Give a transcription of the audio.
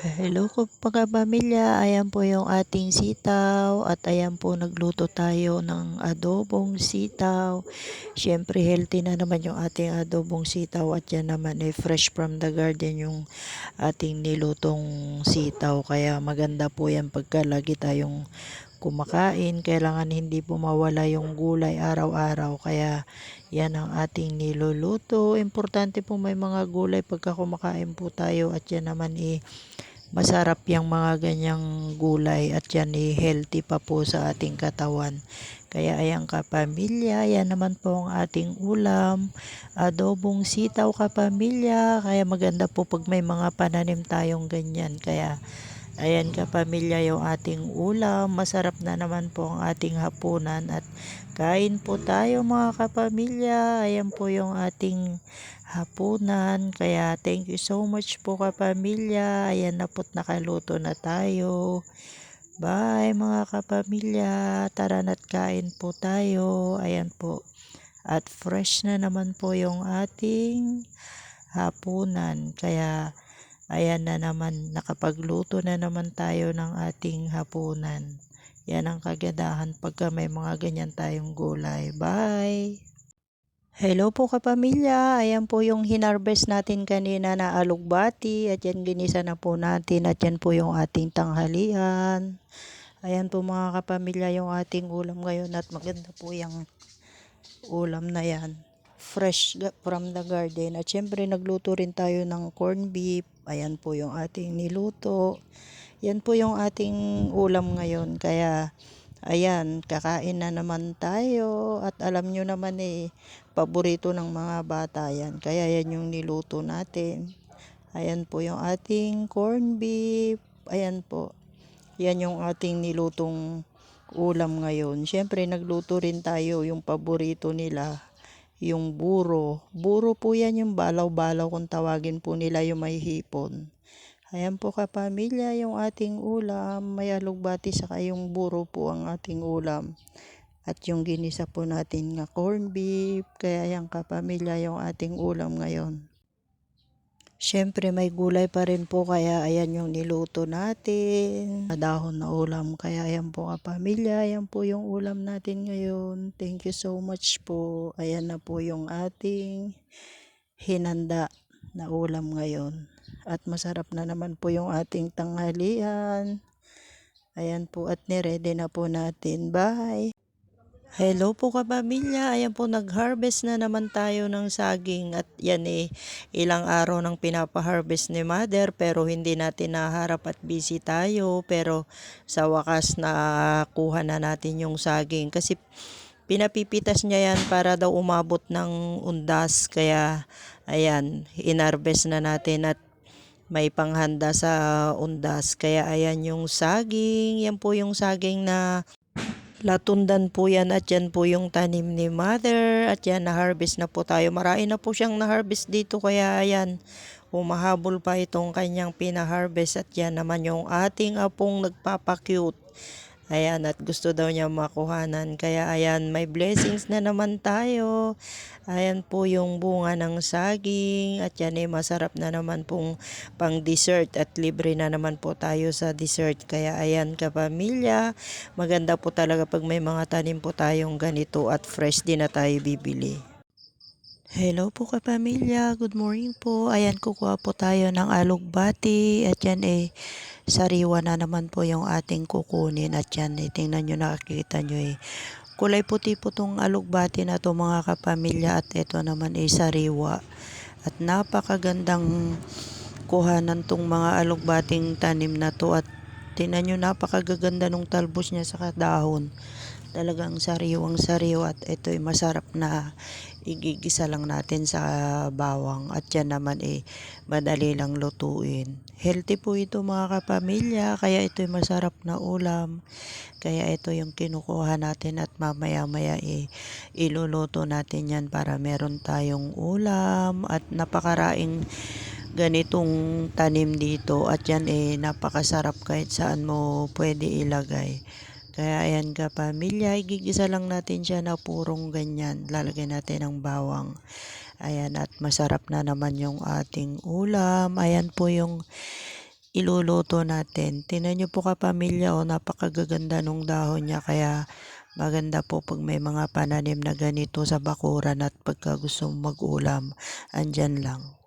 Hello po mga pamilya, ayan po yung ating sitaw at ayan po nagluto tayo ng adobong sitaw. Siyempre healthy na naman yung ating adobong sitaw at yan naman ay fresh from the garden yung ating nilutong sitaw. Kaya maganda po yan pagka lagi tayong kumakain. Kailangan hindi po mawala yung gulay araw-araw. Kaya yan ang ating niluluto. Importante po may mga gulay pagka kumakain po tayo at yan naman masarap yung mga ganyang gulay at yan healthy pa po sa ating katawan. Kaya ayan kapamilya, yan naman po ang ating ulam, adobong sitaw kapamilya. Kaya maganda po pag may mga pananim tayong ganyan. Kaya ayan kapamilya yung ating ulam, masarap na naman po ang ating hapunan at kain po tayo mga kapamilya. Ayan po yung ating hapunan. Kaya thank you so much po kapamilya. Ayan na po't nakaluto na tayo. Bye mga kapamilya. Tara na't kain po tayo. Ayan po. At fresh na naman po yung ating hapunan. Kaya ayan na naman, nakapagluto na naman tayo ng ating hapunan. Yan ang kagandahan pagka may mga ganyan tayong gulay. Bye! Hello po kapamilya, ayan po yung hinarvest natin kanina na alugbati at yan ginisa na po natin at yan po yung ating tanghalian. Ayan po mga kapamilya yung ating ulam ngayon at maganda po yung ulam na yan. Fresh from the garden at syempre nagluto rin tayo ng corn beef. Ayan po yung ating niluto. Yan po yung ating ulam ngayon. Kaya ayan, kakain na naman tayo at alam nyo naman paborito ng mga bata yan. Kaya yan yung niluto natin. Ayan po yung ating corn beef. Ayan po. Yan yung ating nilutong ulam ngayon. Siyempre nagluto rin tayo yung paborito nila, yung buro. Buro po yan yung balaw-balaw kung tawagin po nila yung may hipon. Ayan po kapamilya yung ating ulam. May alugbati saka yung buro po ang ating ulam. At yung ginisa po natin nga corn beef. Kaya yan kapamilya yung ating ulam ngayon. Siyempre may gulay pa rin po kaya ayan yung niluto natin. Dahon na ulam. Kaya ayan po kapamilya. Ayan po yung ulam natin ngayon. Thank you so much po. Ayan na po yung ating hinanda na ulam ngayon. At masarap na naman po yung ating tanghalian. Ayan po at niredy na po natin. Bye! Hello po kapamilya, ayan po nag-harvest na naman tayo ng saging at yan ilang araw nang pinapa-harvest ni mother pero hindi natin naharap at busy tayo pero sa wakas nakuha na natin yung saging kasi pinapipitas niya yan para daw umabot ng undas kaya ayan, inharvest na natin at may panghanda sa undas kaya ayan yung saging, yan po yung saging na latundan po yan at yan po yung tanim ni mother at yan na-harvest na po tayo. Marami na po siyang na-harvest dito kaya ayan humahabol pa itong kanyang pina-harvest at yan naman yung ating apong nagpapakyut. Ayan, at gusto daw niya makuhanan. Kaya ayan, may blessings na naman tayo. Ayan po yung bunga ng saging. At yan masarap na naman pong pang dessert. At libre na naman po tayo sa dessert. Kaya ayan kapamilya, maganda po talaga pag may mga tanim po tayong ganito at fresh din na tayo bibili. Hello po kapamilya, good morning po. Ayan, kukuha po tayo ng alugbati at yan sariwa na naman po yung ating kukunin at yan tingnan nyo, nakikita nyo kulay puti po tong alugbati na to mga kapamilya at ito naman sariwa at napakagandang kuhanan tong mga alugbating tanim na to at tingnan nyo, napakagaganda nung talbos niya sa dahon. Talagang sariwang sariwa at ito'y masarap na igigisa lang natin sa bawang at yan naman madali lang lutuin. Healthy po ito mga kapamilya kaya ito'y masarap na ulam. Kaya ito yung kinukuha natin at mamaya-maya iluluto natin yan para meron tayong ulam at napakaraing ganitong tanim dito at yan napakasarap kahit saan mo pwede ilagay. Kaya ayan kapamilya, igigisa lang natin siya na purong ganyan. Lalagay natin ng bawang. Ayan at masarap na naman yung ating ulam. Ayan po yung iluluto natin. Tingnan niyo po kapamilya, oh, napakagaganda nung dahon niya kaya maganda po 'pag may mga pananim na ganito sa bakuran at pagka gusto mong mag-ulam, andiyan lang.